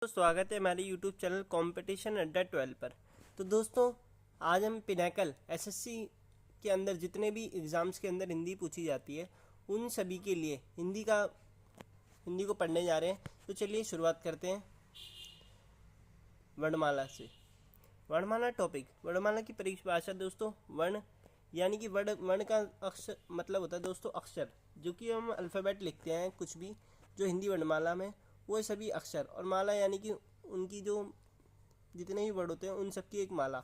स्वागत है हमारे यूट्यूब चैनल कंपटीशन अड्डा 12 पर। तो दोस्तों, आज हम पिनाकल एसएससी के अंदर जितने भी एग्ज़ाम्स के अंदर हिंदी पूछी जाती है उन सभी के लिए हिंदी को पढ़ने जा रहे हैं। तो चलिए शुरुआत करते हैं वर्णमाला से। वर्णमाला टॉपिक। वर्णमाला की परिभाषा दोस्तों, वर्ण यानी कि वर्ण का अक्षर मतलब होता है दोस्तों अक्षर, जो कि हम अल्फ़ाबेट लिखते हैं कुछ भी जो हिंदी वर्णमाला में, वो सभी अक्षर, और माला यानी कि उनकी जो जितने भी वर्ड होते हैं उन सब की एक माला।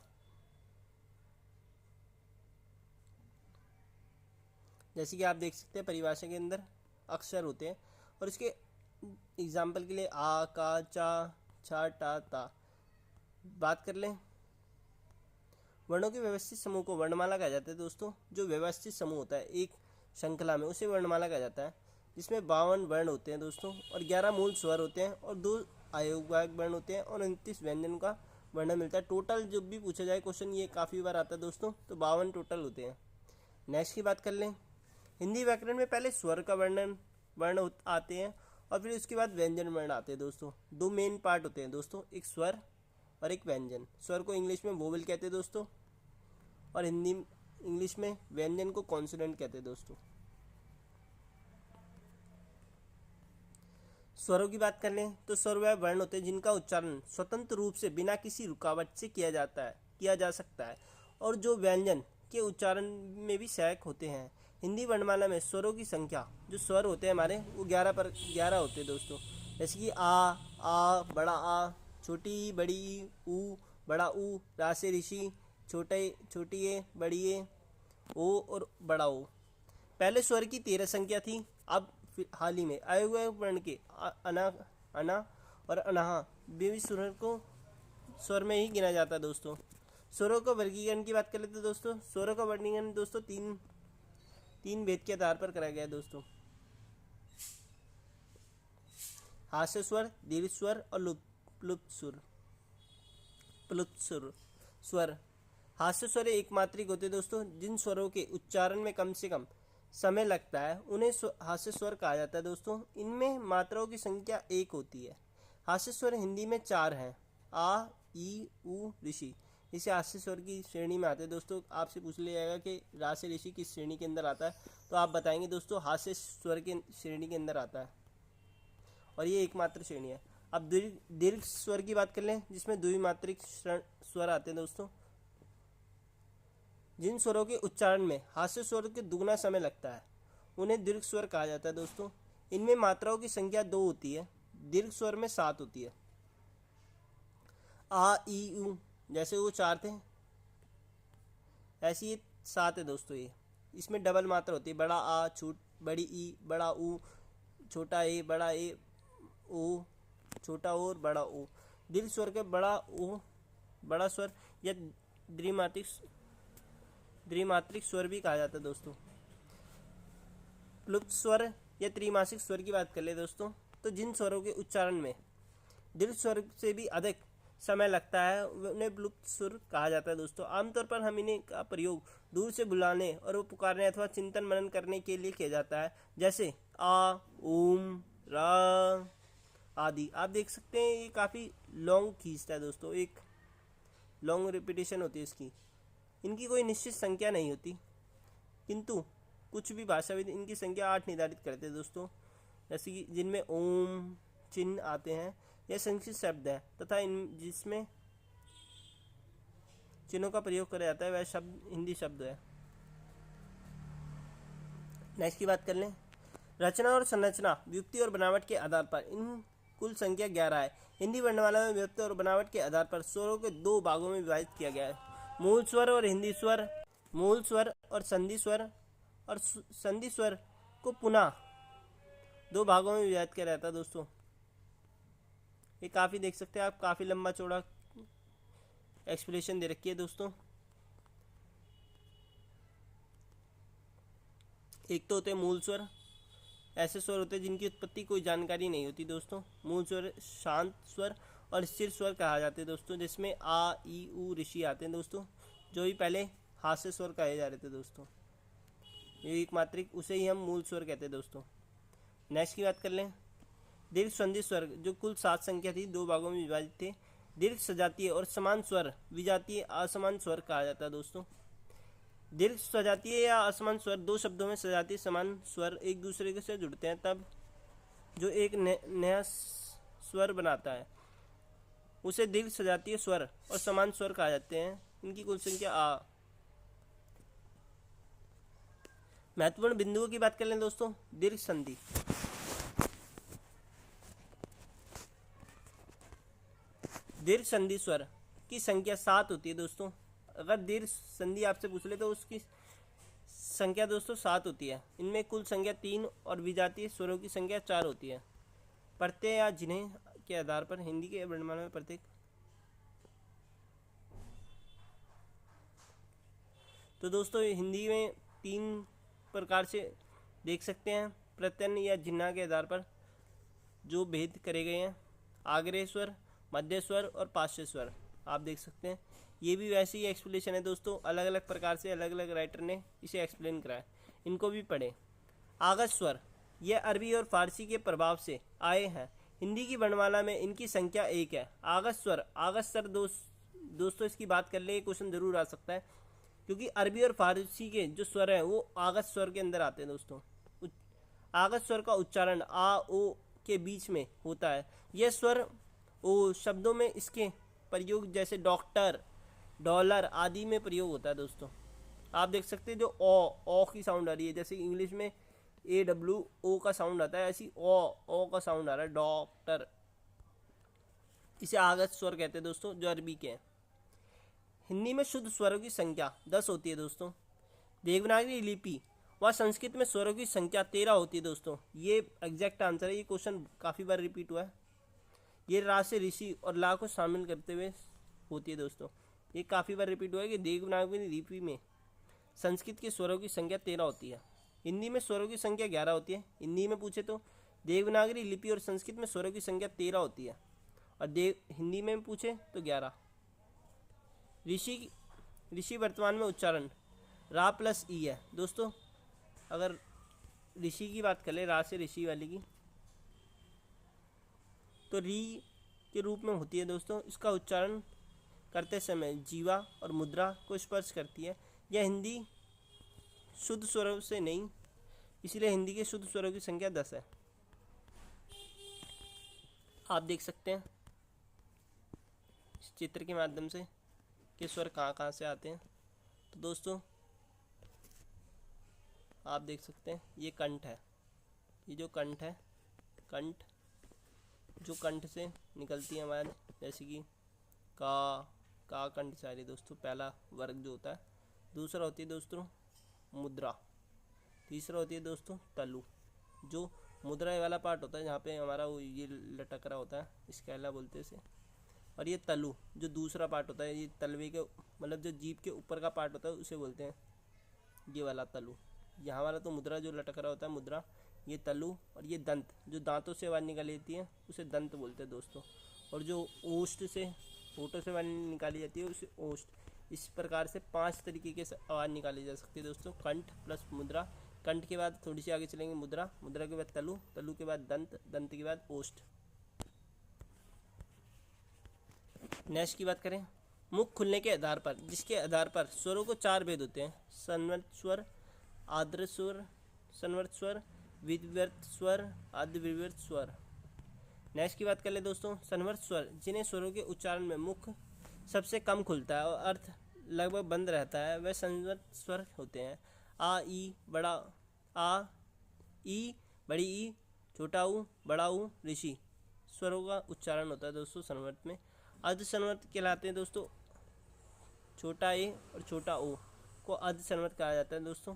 जैसे कि आप देख सकते हैं परिभाषा के अंदर अक्षर होते हैं, और इसके एग्जाम्पल के लिए आ, का, चा, छा, टा, ता। बात कर लें वर्णों के व्यवस्थित समूह को वर्णमाला कहा जाता है दोस्तों। जो व्यवस्थित समूह होता है एक श्रृंखला में उसे वर्णमाला कहा जाता है, जिसमें 52 वर्ण होते हैं दोस्तों, और 11 मूल स्वर होते हैं, और 2 अयोगवाचक वर्ण होते हैं, और 29 व्यंजन का वर्णन मिलता है। टोटल जब भी पूछा जाए क्वेश्चन, ये काफ़ी बार आता है दोस्तों, तो 52 टोटल होते हैं। नेक्स्ट की बात कर लें, हिंदी व्याकरण में पहले स्वर का वर्ण आते हैं, और फिर उसके बाद व्यंजन वर्ण आते हैं दोस्तों। 2 मेन पार्ट होते हैं दोस्तों, एक स्वर और एक व्यंजन। स्वर को इंग्लिश में वोवेल कहते हैं दोस्तों, और हिंदी इंग्लिश में व्यंजन को कॉन्सोनेंट कहते हैं दोस्तों। स्वरों की बात कर लें तो स्वर वह वर्ण होते हैं जिनका उच्चारण स्वतंत्र रूप से बिना किसी रुकावट से किया जा सकता है, और जो व्यंजन के उच्चारण में भी सहायक होते हैं। हिंदी वर्णमाला में स्वरों की संख्या, जो स्वर होते हैं हमारे, वो 11 होते हैं दोस्तों। जैसे कि आ, बड़ा आ, छोटी ई, बड़ी ई, ऊ, बड़ा ऊ, रा से ऋषि, छोटी ए, बड़ी ए, ओ और बड़ा ओ। पहले स्वर की 13 संख्या थी, अब हाल ही में आए हुए वर्ण के अना और अनहा भी स्वर में ही गिना जाता है दोस्तों। स्वरों का वर्गीकरण की बात कर लेते हैं दोस्तों। स्वरों का वर्गीकरण दोस्तों तीन भेद के आधार पर कराया गया है दोस्तों। हास्य स्वर, दीर्घ स्वर और प्लुप्त स्वर। हास्य स्वर एक मात्रिक होते हैं दोस्तों। जिन स्वरों के उच्चारण में कम से कम समय लगता है उन्हें हास्य स्वर कहा जाता है दोस्तों। इनमें मात्राओं की संख्या 1 होती है। हास्य स्वर हिंदी में 4 हैं, आ, ई, उ, ऋषि। इसे हास्य स्वर की श्रेणी में आते हैं दोस्तों। आपसे पूछ लिया जाएगा कि रा से ऋषि किस श्रेणी के अंदर आता है, तो आप बताएंगे दोस्तों हास्य स्वर के श्रेणी के अंदर आता है, और ये एकमात्र श्रेणी है। अब दीर्घ स्वर की बात कर लें, जिसमें द्विमात्रिक स्वर आते हैं दोस्तों। जिन स्वरों के उच्चारण में हास्य स्वर के दुगना समय लगता है उन्हें दीर्घ स्वर कहा जाता है दोस्तों। इनमें मात्राओं की संख्या 2 होती है, दीर्घ स्वर में 7 होती है। आ, ई, उ, जैसे वो 4 थे, ऐसी ये 7 है दोस्तों। ये इसमें डबल मात्रा होती है, बड़ा आ, बड़ी ई, बड़ा ऊ, छोटा ए, बड़ा ए, ओ, छोटा ओ और बड़ा ओ। दीर्घ स्वर के बड़ा ओ, बड़ा स्वर या द्विमात्रिक स्वर भी कहा जाता है दोस्तों। प्लुप्त स्वर या त्रिमासिक स्वर की बात कर ले दोस्तों, तो जिन स्वरों के उच्चारण में दीर्घ स्वर से भी अधिक समय लगता है उन्हें प्लुप्त स्वर कहा जाता है दोस्तों। आमतौर पर हम इन्हें का प्रयोग दूर से बुलाने और वो पुकारने अथवा चिंतन मनन करने के लिए किया जाता है, जैसे आ, ओम, रा आदि। आप देख सकते हैं ये काफ़ी लॉन्ग खींचता है दोस्तों, एक लॉन्ग रिपीटेशन होती है इसकी। इनकी कोई निश्चित संख्या नहीं होती, किंतु कुछ भी भाषाविद इनकी संख्या 8 निर्धारित करते हैं दोस्तों। जैसे कि जिनमें ओम चिन्ह आते हैं, यह संस्कृत शब्द है तथा जिसमें चिन्हों का प्रयोग किया जाता है वह शब्द हिंदी शब्द है। नेक्स्ट की बात कर लें, रचना और संरचना, व्युत्पत्ति और बनावट के आधार पर इन कुल संख्या 11 है। हिंदी वर्णमाला में व्युत्पत्ति और बनावट के आधार पर स्वरों के 2 भागों में विभाजित किया गया है, मूल स्वर और हिंदी स्वर। मूल स्वर और संधि स्वर, और संधि स्वर को पुनः 2 भागों में विभाजित किया जाता है दोस्तों। ये काफ़ी देख सकते हैं आप, काफ़ी लंबा चौड़ा एक्सप्लेनेशन दे रखी है दोस्तों। एक तो होते हैं मूल स्वर। ऐसे स्वर होते हैं जिनकी उत्पत्ति कोई जानकारी नहीं होती दोस्तों। मूल स्वर शांत स्वर और स्थिर स्वर कहा जाते हैं दोस्तों, जिसमें आ, ई, उ, ऋषि आते हैं दोस्तों, जो भी पहले हास्य स्वर कहे जा रहे थे दोस्तों। ये एक मात्रिक, उसे ही हम मूल स्वर कहते हैं दोस्तों। नेक्स्ट की बात कर लें, दीर्घ संधि स्वर जो कुल 7 संख्या थी, 2 भागों में विभाजित थे। दीर्घ सजातीय और समान स्वर विजातीय असमान स्वर कहा जाता है दोस्तों। दीर्घ सजातीय या असमान स्वर दो शब्दों में सजातीय समान स्वर एक दूसरे से जुड़ते हैं तब जो एक नया स्वर बनाता है उसे दीर्घ सजातीय स्वर और समान स्वर कहा जाते हैं। इनकी कुल संख्या आ। महत्वपूर्ण बिंदुओं की बात कर लें दोस्तों। दीर्घ संधि दीर्घ संधि स्वर की संख्या 7 होती है दोस्तों। अगर दीर्घ संधि आपसे पूछ ले तो उसकी संख्या दोस्तों 7 होती है। इनमें कुल संख्या 3 और विजातीय स्वरों की संख्या 4 होती है। प्रत्यय या जिन्हें के आधार पर हिंदी के वर्णमाला में प्रत्येक तो दोस्तों हिंदी में 3 प्रकार से देख सकते हैं। प्रत्यय या जिन्हा के आधार पर जो भेद करे गए हैं, आग्रह स्वर, मध्य स्वर और पार्श्व स्वर आप देख सकते हैं। ये भी वैसे ही एक्सप्लेनेशन है दोस्तों, अलग अलग प्रकार से अलग अलग राइटर ने इसे एक्सप्लेन करा है, इनको भी पढ़ें। आगत स्वर यह अरबी और फारसी के प्रभाव से आए हैं। हिंदी की वर्णमाला में इनकी संख्या 1 है। आगत स्वर दोस्तों इसकी बात कर ले, क्वेश्चन जरूर आ सकता है क्योंकि अरबी और फारसी के जो स्वर हैं वो आगत स्वर के अंदर आते हैं दोस्तों। आगत स्वर का उच्चारण आ ओ के बीच में होता है। यह स्वर ओ शब्दों में इसके प्रयोग जैसे डॉक्टर, डॉलर आदि में प्रयोग होता है दोस्तों। आप देख सकते हैं जो ओ की साउंड आ रही है, जैसे इंग्लिश में AWO का साउंड आता है, ऐसी ओ का साउंड आ रहा है डॉक्टर। इसे आगत स्वर कहते हैं दोस्तों जो अरबी के हैं। हिंदी में शुद्ध स्वरों की संख्या 10 होती है दोस्तों। देवनागरी लिपि व संस्कृत में स्वरों की संख्या 13 होती है दोस्तों। ये एग्जैक्ट आंसर है। ये क्वेश्चन काफ़ी बार रिपीट हुआ है। ये रा से ऋषि और ला को शामिल करते हुए होती है दोस्तों। ये काफ़ी बार रिपीट हुआ है कि देवनागरी लिपि में संस्कृत के स्वरों की संख्या 13 होती है। हिंदी में स्वरों की संख्या 11 होती है। हिंदी में पूछे तो देवनागरी लिपि और संस्कृत में स्वरों की संख्या 13 होती है और हिंदी में पूछे तो 11। ऋषि वर्तमान में उच्चारण रा प्लस ई है दोस्तों। अगर ऋषि की बात करें, रा से ऋषि वाली की, तो री के रूप में होती है दोस्तों। इसका उच्चारण करते समय जीवा और मुद्रा को स्पर्श करती है। यह हिंदी शुद्ध स्वरों से नहीं, इसलिए हिंदी के शुद्ध स्वरों की संख्या 10 है। आप देख सकते हैं इस चित्र के माध्यम से कि स्वर कहाँ कहाँ से आते हैं। तो दोस्तों आप देख सकते हैं ये कंठ है। ये जो कंठ है, कंठ जो कंठ से निकलती है आवाज़, जैसे कि का कंठ से आ रही है दोस्तों, पहला वर्ग जो होता है। दूसरा होती है दोस्तों मुद्रा। तीसरा होती है दोस्तों तलु। जो मुद्रा वाला पार्ट होता है जहाँ पे हमारा वो ये लटक रहा होता है, स्कैला बोलते हैं इसे। और ये तलु जो दूसरा पार्ट होता है, ये तलवे के मतलब जो जीभ के ऊपर का पार्ट होता है उसे बोलते हैं ये वाला तलु। यहाँ वाला तो मुद्रा जो लटक रहा होता है मुद्रा, ये तलु। और ये दंत जो दांतों से आवाज़ निकाली जाती है उसे दंत बोलते हैं दोस्तों। और जो ओष्ठ से होठों से आवाज़ निकाली जाती है उसे ओष्ठ। इस प्रकार से 5 तरीके के आवाज़ निकाली जा सकती है दोस्तों। कंठ प्लस मुद्रा, कंठ के बाद थोड़ी सी आगे चलेंगे मुद्रा, मुद्रा के बाद तलु, तलु के बाद दंत, दंत के बाद ओष्ठ। नेक्स्ट की बात करें, मुख खुलने के आधार पर, जिसके आधार पर स्वरों को 4 भेद होते हैं। संवर्त स्वर, आर्द्र स्वर, संवर्त स्वर, विवर्त स्वर, आद्यविवर्त स्वर। नेक्स्ट की बात कर ले दोस्तों, संवर्त स्वर जिन्हें स्वरों के उच्चारण में मुख सबसे कम खुलता है और अर्थ लगभग बंद रहता है, वह संवर्त स्वर होते हैं। आ ई बड़ा आ, ई बड़ी ई, छोटा ऊ, बड़ा ऊ, ऋषि स्वरों का उच्चारण होता है दोस्तों संवर्त में। अर्ध संवर्त कहलाते हैं दोस्तों छोटा ए और छोटा ओ को अर्ध संवर्त कहा जाता है दोस्तों।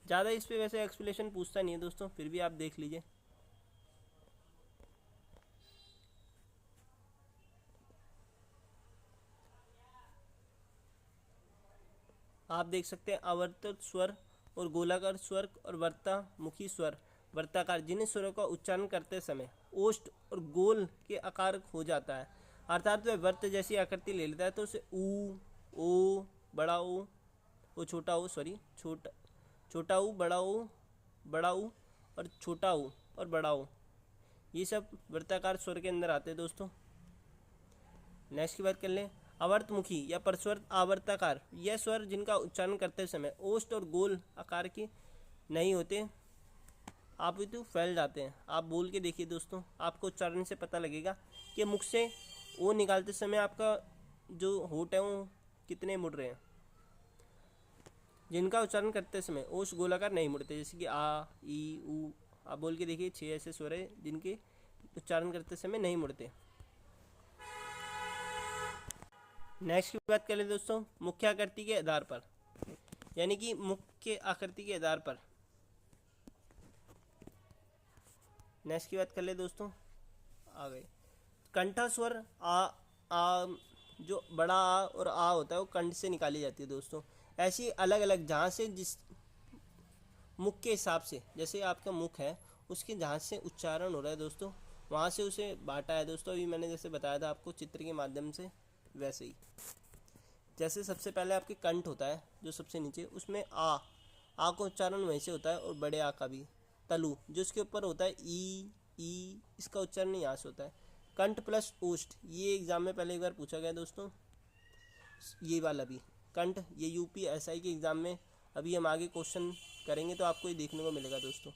ज़्यादा इस पे वैसे एक्सप्लेनेशन पूछता नहीं है दोस्तों, फिर भी आप देख लीजिए। आप देख सकते हैं आवर्त स्वर और गोलाकार स्वर और वर्तामुखी स्वर, वर्ताकार, जिन्हें स्वरों का उच्चारण करते समय ओष्ठ और गोल के आकार हो जाता है, अर्थात वह वर्त जैसी आकृति ले लेता है। तो उसे ऊ, ओ, बड़ा ओ, छोटा ओ, छोटा ऊ, बड़ा ऊ और छोटा ऊ और बड़ा ऊ, ये सब वृत्ताकार स्वर के अंदर आते हैं दोस्तों। नेक्स्ट की बात कर लें, आवर्तमुखी या परस्वर आवर्ताकार, यह स्वर जिनका उच्चारण करते समय ओष्ठ और गोल आकार के नहीं होते, आप भी तो फैल जाते हैं। आप बोल के देखिए दोस्तों, आपको उच्चारण से पता लगेगा कि मुख से ओ निकालते समय आपका जो होंठ है वो कितने मुड़ रहे हैं। जिनका उच्चारण करते समय ओष्ठ गोलाकार नहीं मुड़ते, जैसे कि आ, ई, ऊ, आप बोल के देखिए 6 ऐसे स्वर है जिनके उच्चारण करते समय नहीं मुड़ते। नेक्स्ट की बात करें दोस्तों, मुख्य आकृति के आधार पर, यानी कि मुख्य आकृति के आधार पर। नेक्स्ट की बात कर ले दोस्तों, आ गए कंठा स्वर आ जो बड़ा आ और आ होता है वो कंठ से निकाली जाती है दोस्तों। ऐसी अलग अलग जहाँ से जिस मुख के हिसाब से, जैसे आपका मुख है उसके जहाँ से उच्चारण हो रहा है दोस्तों, वहाँ से उसे बांटा है दोस्तों। अभी मैंने जैसे बताया था आपको चित्र के माध्यम से, वैसे ही जैसे सबसे पहले आपके कंठ होता है जो सबसे नीचे, उसमें आ का उच्चारण वहीं से होता है, और बड़े आ का भी। तलु जो इसके ऊपर होता है ई, इसका उच्चारण यहाँ से होता है। कंठ प्लस ओष्ठ, ये एग्जाम में पहले एक बार पूछा गया दोस्तों, ये वाला भी कंठ, ये UPSI के एग्ज़ाम में अभी हम आगे क्वेश्चन करेंगे तो आपको ये देखने को मिलेगा दोस्तों।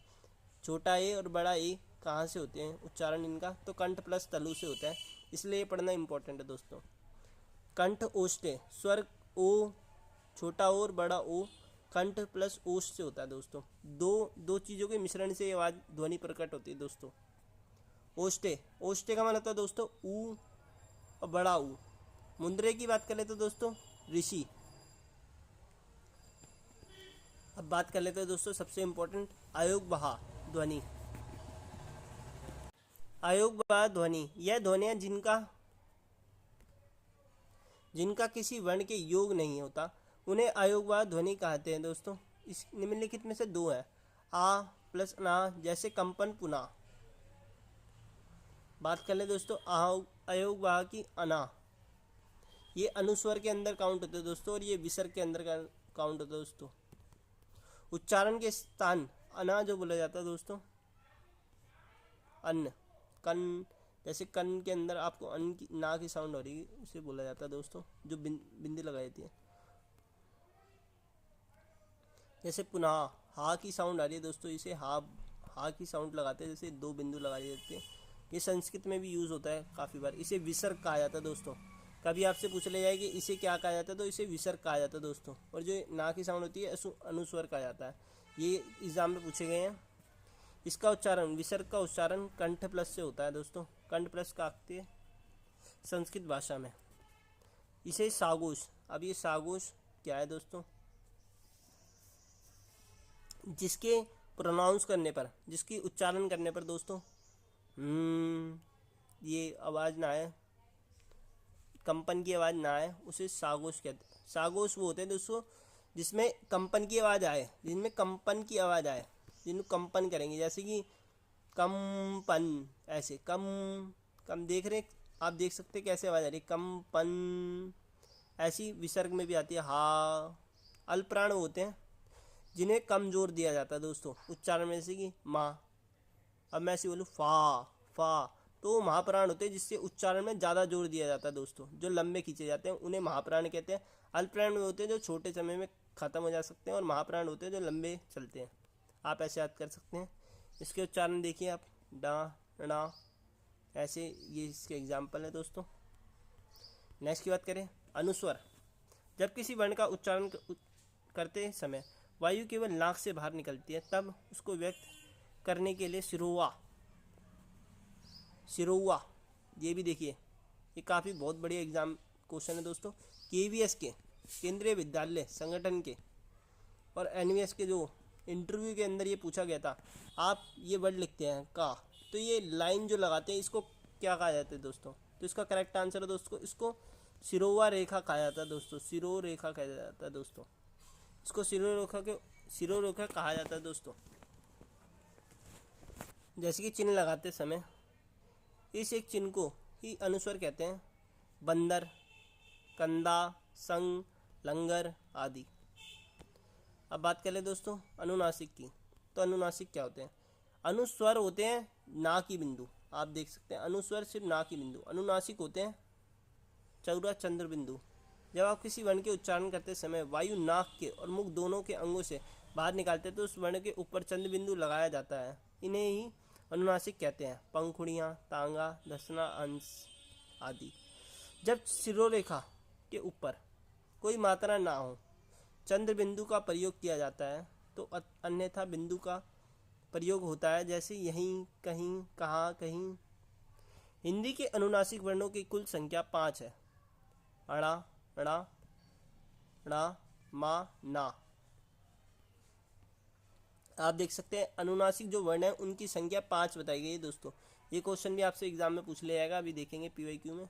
छोटा ए और बड़ा ए कहाँ से होते हैं उच्चारण इनका, तो कंठ प्लस तलु से होता है, इसलिए ये पढ़ना इंपॉर्टेंट है दोस्तों। कंठ ओष्ठे, स्वर ओ, छोटा ओ और बड़ा ओ कंठ प्लस ओष्ठ से होता है दोस्तों। दो चीज़ों के मिश्रण से आवाज़ ध्वनि प्रकट होती है दोस्तों। ओष्ठे, ओष्ठे का मतलब होता है दोस्तों ऊ और बड़ा ऊ। मुंद्रे की बात कर ले तो दोस्तों ऋषि। अब बात कर लेते हैं दोस्तों सबसे इम्पोर्टेंट, आयोग बहा ध्वनि। आयोग बहा ध्वनि, यह ध्वनियाँ जिनका किसी वर्ण के योग नहीं होता उन्हें आयोग बहा ध्वनि कहते हैं दोस्तों। इस निम्नलिखित में से दो है, आ प्लस ना, जैसे कंपन पुना। बात कर ले दोस्तों आयोग बहा की अना, ये अनुस्वर के अंदर काउंट होते हैं दोस्तों, और ये विसर्ग के अंदर काउंट होता है दोस्तों। उच्चारण के स्थान अना जो बोला जाता है दोस्तों, अन्न, कन, जैसे कन के अंदर आपको अन्न की ना की साउंड हो रही है उसे बोला जाता है दोस्तों, जो बिंदी लगाई जाती है। जैसे पुनः हा की साउंड आ रही है दोस्तों, इसे हा की साउंड लगाते हैं, जैसे 2 बिंदु लगाए जाते हैं। ये संस्कृत में भी यूज़ होता है काफ़ी बार। इसे विसर्ग कहा जाता है दोस्तों। कभी आपसे पूछ लिया जाए कि इसे क्या कहा जाता है, तो इसे विसर्ग कहा जाता है दोस्तों। और जो ना की साउंड होती है अनुस्वर कहा जाता है। ये एग्जाम में पूछे गए हैं। इसका उच्चारण, विसर्ग का उच्चारण कंठ प्लस से होता है दोस्तों। कंठ प्लस का आते हैं संस्कृत भाषा में। इसे सागोश, अब ये सागोश क्या है दोस्तों, जिसके प्रोनाउंस करने पर, जिसकी उच्चारण करने पर दोस्तों ये आवाज़ ना आए, कंपन की आवाज़ ना आए, उसे सागोश कहते हैं। सागोश वो होते हैं दोस्तों जिसमें कंपन की आवाज़ आए, जिनमें कंपन की आवाज़ आए, जिनको कंपन करेंगे, जैसे कि कंपन, ऐसे कम देख रहे आप, देख सकते कैसे आवाज़ आ रही है, कंपन। ऐसी विसर्ग में भी आती है हा। अल्पप्राण होते हैं जिन्हें कम जोर दिया जाता है दोस्तों उच्चारण में, जैसे कि माँ। अब मैं ऐसे बोलूँ फा, तो महाप्राण होते हैं जिससे उच्चारण में ज़्यादा जोर दिया जाता है दोस्तों, जो लंबे खींचे जाते हैं उन्हें महाप्राण कहते हैं। अल्पप्राण होते हैं जो छोटे समय में ख़त्म हो जा सकते हैं, और महाप्राण होते हैं जो लंबे चलते हैं। आप ऐसे याद कर सकते हैं। इसके उच्चारण देखिए आप, डा णा, ऐसे ये इसके एग्जाम्पल है दोस्तों। नेक्स्ट की बात करें, अनुस्वर। जब किसी वर्ण का उच्चारण करते समय वायु केवल नाक से बाहर निकलती है, तब उसको व्यक्त करने के लिए सिरोवा, ये भी देखिए, ये काफ़ी बहुत बढ़िया एग्जाम क्वेश्चन है दोस्तों। KVS के, केंद्रीय विद्यालय संगठन के, और NVS के जो इंटरव्यू के अंदर ये पूछा गया था। आप ये वर्ड लिखते हैं का, तो ये लाइन जो लगाते हैं इसको क्या कहा जाता है दोस्तों, तो इसका करेक्ट आंसर है दोस्तों, इसको सिरोवा रेखा कहा जाता है दोस्तों, सिरो रेखा कहा जाता है दोस्तों, इसको सिरोरेखा कहा जाता है दोस्तों। जैसे कि चिन्ह लगाते समय इस एक चिन्ह को ही अनुस्वर कहते हैं। बंदर, कंदा, संग, लंगर आदि। अब बात कर ले दोस्तों अनुनासिक की, तो अनुनासिक क्या होते हैं, अनुस्वर होते हैं ना की बिंदु, आप देख सकते हैं अनुस्वर सिर्फ ना की बिंदु, अनुनासिक होते हैं चौरा चंद्र बिंदु। जब आप किसी वर्ण के उच्चारण करते समय वायु नाक के और मुख दोनों के अंगों से बाहर निकालते हैं तो उस वर्ण के ऊपर चंद्र बिंदु लगाया जाता है। इन्हें ही अनुनासिक कहते हैं। पंखुड़ियाँ, तांगा, धसना, अंश आदि। जब शिरोरेखा के ऊपर कोई मात्रा ना हो, चंद्र बिंदु का प्रयोग किया जाता है, तो अन्यथा बिंदु का प्रयोग होता है, जैसे यहीं, कहीं, कहाँ, कहीं। हिंदी के अनुनासिक वर्णों की कुल संख्या 5 है। अणा, णा, णा, मा, ना। आप देख सकते हैं अनुनासिक जो वर्ण है उनकी संख्या 5 बताई गई है दोस्तों। ये क्वेश्चन भी आपसे एग्जाम में पूछ लिया जाएगा, अभी देखेंगे PYQ में।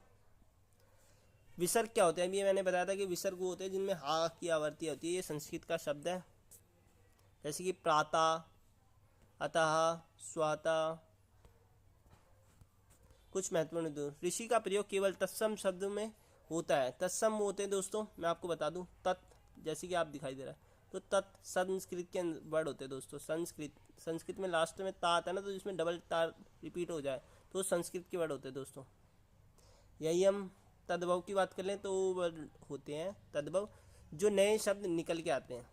विसर्ग क्या होते हैं? अभी मैंने बताया था कि विसर्ग होते हैं जिनमें हा की आवृत्ति होती है। ये संस्कृत का शब्द है, जैसे कि प्रातः, अतः, स्वतः। कुछ महत्वपूर्ण। ऋषि का प्रयोग केवल तत्सम शब्द में होता है। तत्सम होते हैं दोस्तों, मैं आपको बता दूं, तत्, जैसे कि आप दिखाई दे रहा है, तो तत् संस्कृत के वर्ड होते हैं दोस्तों। संस्कृत में लास्ट में ता आता है ना, तो जिसमें डबल ता रिपीट हो जाए तो संस्कृत के वर्ड होते हैं दोस्तों। यही हम तद्भव की बात कर लें तो वर्ड होते हैं तद्भव, जो नए शब्द निकल के आते हैं।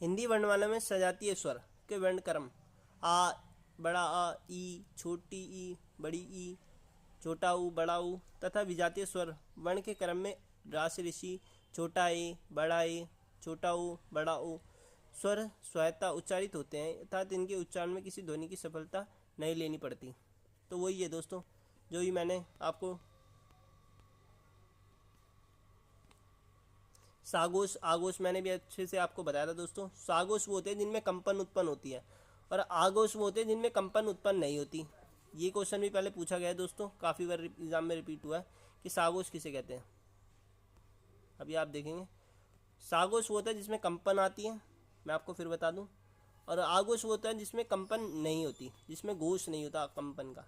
हिंदी वर्णमाला में सजातीय स्वर के वर्ण क्रम आ, बड़ा आ, ई, छोटी ई, बड़ी ई, छोटा ऊ, बड़ा ऊ तथा विजातीय स्वर वर्ण के क्रम में रास ऋषि, छोटा ए, बड़ा ए, छोटा ऊ, बड़ा ऊ स्वर स्वयं उच्चारित होते हैं, अर्थात इनके उच्चारण में किसी ध्वनि की सफलता नहीं लेनी पड़ती। तो वही है दोस्तों जो ही मैंने आपको सागोश आगोश मैंने भी अच्छे से आपको बताया था दोस्तों। सागोश वो होते हैं जिनमें कंपन उत्पन्न होती है और आगोश वो होते हैं जिनमें कंपन उत्पन्न नहीं होती। ये क्वेश्चन भी पहले पूछा गया है दोस्तों, काफ़ी बार एग्जाम में रिपीट हुआ है कि सागोश किसे कहते हैं। अभी आप देखेंगे सागोश वो होता है जिसमें कंपन आती है, मैं आपको फिर बता दूं, और आगोश वो होता है जिसमें कंपन नहीं होती, जिसमें घोष नहीं होता कंपन का।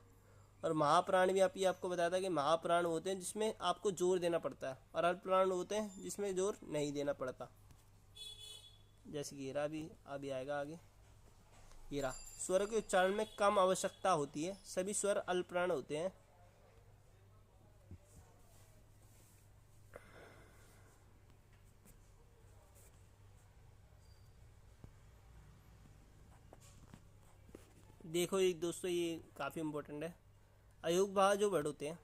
और महाप्राण भी आपको बताया था कि महाप्राण होते हैं जिसमें आपको जोर देना पड़ता है, और अल्पप्राण होते हैं जिसमें जोर नहीं देना पड़ता। जैसे कि हीरा भी अभी आएगा आगे। हीरा स्वर के उच्चारण में कम आवश्यकता होती है, सभी स्वर अल्पप्राण होते हैं। देखो ये दोस्तों, ये काफ़ी इम्पोर्टेंट है। अयुग्भाव जो वर्ड होते हैं,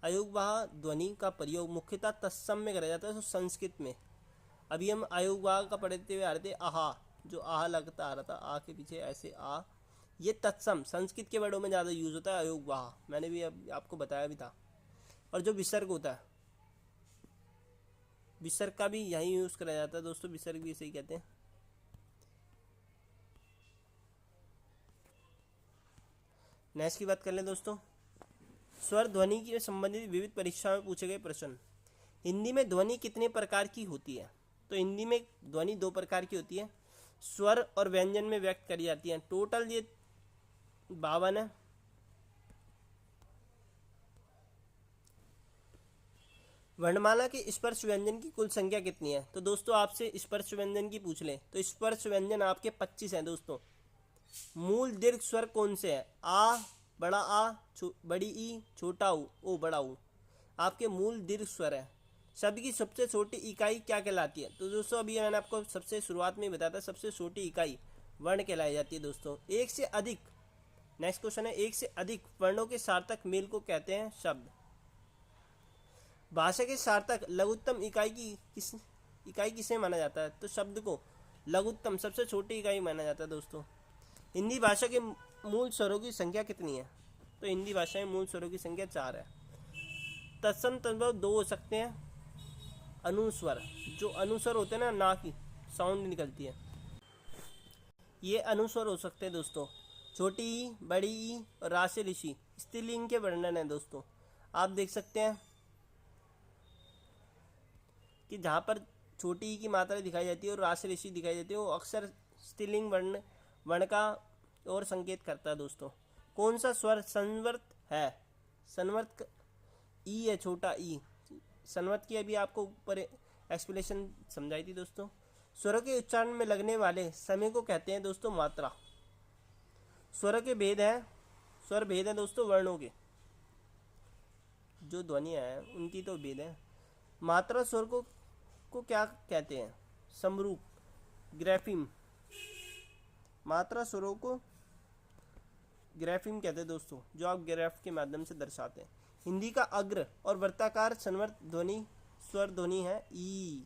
अयुग्भाव ध्वनि का प्रयोग मुख्यतः तत्सम में करा जाता है, तो संस्कृत में। अभी हम अयुग्भाव का पढ़ते हुए आ रहे थे, आहा, जो आहा लगता आ रहा था, आ के पीछे ऐसे आ, ये तत्सम संस्कृत के वर्डों में ज़्यादा यूज होता है अयुग्भाव, मैंने भी आपको बताया भी था। और जो विसर्ग होता है, विसर्ग का भी यही यूज़ करा जाता है दोस्तों, विसर्ग भी इसे ही कहते हैं। नेक्स्ट की बात कर लें दोस्तों, स्वर ध्वनि के संबंधित विविध परीक्षाओं में पूछे गए प्रश्न। हिंदी में ध्वनि कितने प्रकार की होती है? तो हिंदी में ध्वनि 2 प्रकार की होती है, स्वर और व्यंजन में व्यक्त करी जाती है। टोटल ये 52 है। वर्णमाला के स्पर्श व्यंजन की कुल संख्या कितनी है? तो दोस्तों आपसे स्पर्श व्यंजन की पूछ लें तो स्पर्श व्यंजन आपके 25 हैं दोस्तों। मूल दीर्घ स्वर कौन से हैं? आ, बड़ा आ, बड़ी ई, छोटा ऊ, ओ बड़ा ऊ आपके मूल दीर्घ स्वर है। शब्द की सबसे छोटी इकाई क्या कहलाती है? तो दोस्तों अभी मैंने आपको सबसे शुरुआत में बताया था, सबसे छोटी इकाई वर्ण कहलाई जाती है दोस्तों। एक से अधिक, नेक्स्ट क्वेश्चन है, एक से अधिक वर्णों के सार्थक मेल को कहते हैं शब्द। भाषा के सार्थक लघुत्तम इकाई किसे माना जाता है? तो शब्द को लघुत्तम सबसे छोटी इकाई माना जाता है दोस्तों। हिंदी भाषा के मूल स्वरों की संख्या कितनी है? तो हिंदी भाषा में मूल स्वरों की संख्या 4 है। तत्सम तद्भव 2 हो सकते हैं। अनुस्वर, जो अनुस्वर होते हैं ना की साउंड निकलती है, ये अनुस्वर हो सकते हैं दोस्तों। छोटी ई, बड़ी ई और रास ऋषि स्त्रीलिंग के वर्णन है दोस्तों। आप देख सकते हैं कि जहाँ पर छोटी ई की मात्रा दिखाई जाती है और रास ऋषि दिखाई जाती है, वो अक्सर स्त्रीलिंग वर्ण का और संकेत करता है दोस्तों। कौन सा स्वर संवर्त है? संवर्त ई है, छोटा ई। संवर्त की अभी आपको ऊपर एक्सप्लेनेशन समझाई थी दोस्तों। स्वरों के उच्चारण में लगने वाले समय को कहते हैं दोस्तों मात्रा। स्वर के भेद हैं, स्वर भेद हैं दोस्तों वर्णों के, जो ध्वनियाँ हैं उनकी तो भेद है। मात्रा स्वर को क्या कहते हैं? समरूप, ग्रैफिम। मात्रा स्वरों को ग्रैफिम कहते हैं दोस्तों, जो आप ग्राफ के माध्यम से दर्शाते हैं। हिंदी का अग्र और वर्ताकार संवर्त ध्वनि स्वर ध्वनि है ई।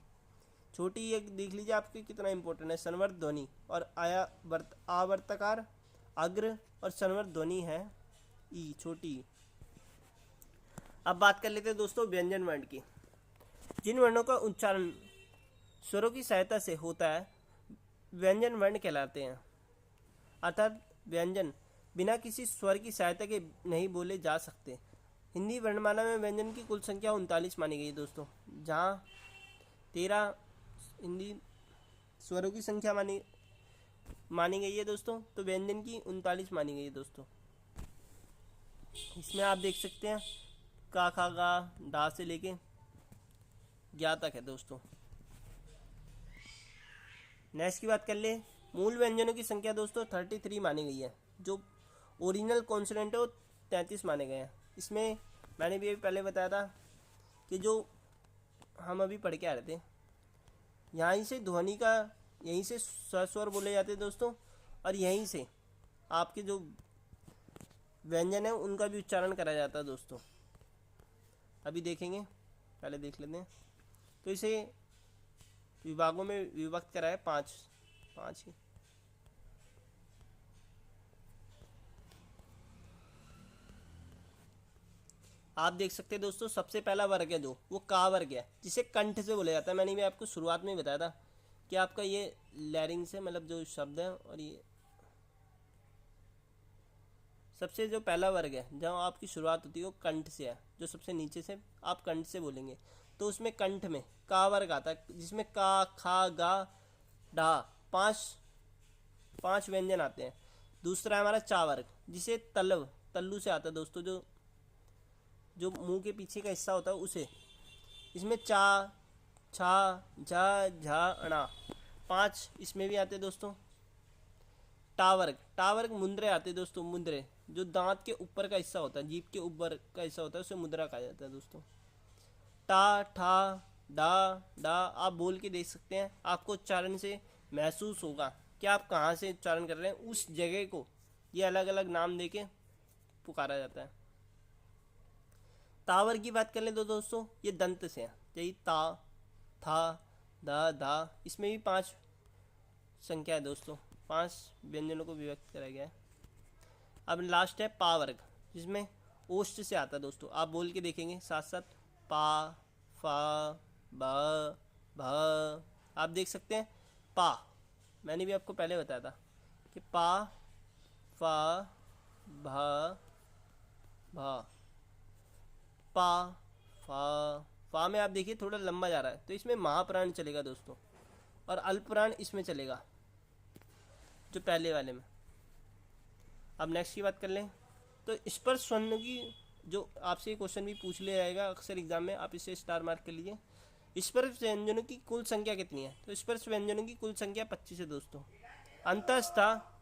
छोटी ये देख लीजिए आपके कितना इंपॉर्टेंट है, संवर्त ध्वनि और आवर्तकार अग्र और संवर्त ध्वनि है ई, छोटी। अब बात कर लेते हैं दोस्तों व्यंजन वर्ण की। जिन वर्णों का उच्चारण स्वरों की सहायता से होता है व्यंजन वर्ण कहलाते हैं। अर्थात व्यंजन बिना किसी स्वर की सहायता के नहीं बोले जा सकते। हिंदी वर्णमाला में व्यंजन की कुल संख्या 39 मानी गई है दोस्तों, जहाँ 13 हिंदी स्वरों की संख्या मानी गई है दोस्तों, तो व्यंजन की 39 मानी गई है दोस्तों। इसमें आप देख सकते हैं का, खा, गा, डा से लेके ज्ञा तक है दोस्तों। नेक्स्ट की बात कर ले, मूल व्यंजनों की संख्या दोस्तों 33 मानी गई है। जो ओरिजिनल कॉन्सोनेंट है वो 33 माने गए हैं। इसमें मैंने भी अभी पहले बताया था कि जो हम अभी पढ़ के आ रहे थे, यहीं से ध्वनि का, यहीं से स्वर बोले जाते हैं दोस्तों, और यहीं से आपके जो व्यंजन है उनका भी उच्चारण करा जाता है दोस्तों। अभी देखेंगे, पहले देख लेते हैं। तो इसे विभागों में विभक्त करा है, पाँच ही। आप देख सकते हैं दोस्तों, सबसे पहला वर्ग है जो वो का वर्ग है, जिसे कंठ से बोला जाता है। मैंने भी आपको शुरुआत में बताया था कि आपका ये लैरिंग से मतलब जो शब्द है, और ये सबसे जो पहला वर्ग है जहाँ आपकी शुरुआत होती है वो कंठ से है, जो सबसे नीचे से आप कंठ से बोलेंगे। तो उसमें कंठ में का वर्ग आता है, जिसमें का, खा, गा, डा पांच व्यंजन आते हैं। दूसरा है हमारा चा वर्ग, जिसे तल्लू से आता है दोस्तों, जो मुंह के पीछे का हिस्सा होता है उसे। इसमें चा, छा, झा, झा, अणा 5 इसमें भी आते हैं दोस्तों। टा वर्ग मुंद्रे आते हैं दोस्तों, मुंद्रे जो दांत के ऊपर का हिस्सा होता है, जीभ के ऊपर का हिस्सा होता है, उसे मुद्रा कहा जाता है दोस्तों। टा, ठा, डा, डा आप बोल के देख सकते हैं, आपको उच्चारण से महसूस होगा कि आप कहाँ से उच्चारण कर रहे हैं। उस जगह को ये अलग अलग नाम देके पुकारा जाता है। तावर की बात कर ले तो दोस्तों, ये दंत से है, यही ता, था, दा, धा, इसमें भी 5 संख्या है दोस्तों, 5 व्यंजनों को विभक्त करा गया है। अब लास्ट है पा वर्ग, जिसमें ओष्ठ से आता है दोस्तों। आप बोल के देखेंगे साथ साथ, पा, फा, ब, भ। आप देख सकते हैं पा, मैंने भी आपको पहले बताया था कि पा, फा, भ, भ। पा, फा में आप देखिए थोड़ा लंबा जा रहा है, तो इसमें महाप्राण चलेगा दोस्तों, और अल्पप्राण इसमें चलेगा, जो पहले वाले में। अब नेक्स्ट की बात कर लें तो स्पर्श स्वर्ण की, जो आपसे ये क्वेश्चन भी पूछ लिया जाएगा अक्सर एग्जाम में, आप इसे स्टार मार्क कर लीजिए। स्पर्श व्यंजनों की कुल संख्या कितनी है? तो स्पर्श व्यंजनों की कुल संख्या 25 है दोस्तों। अंतस्था,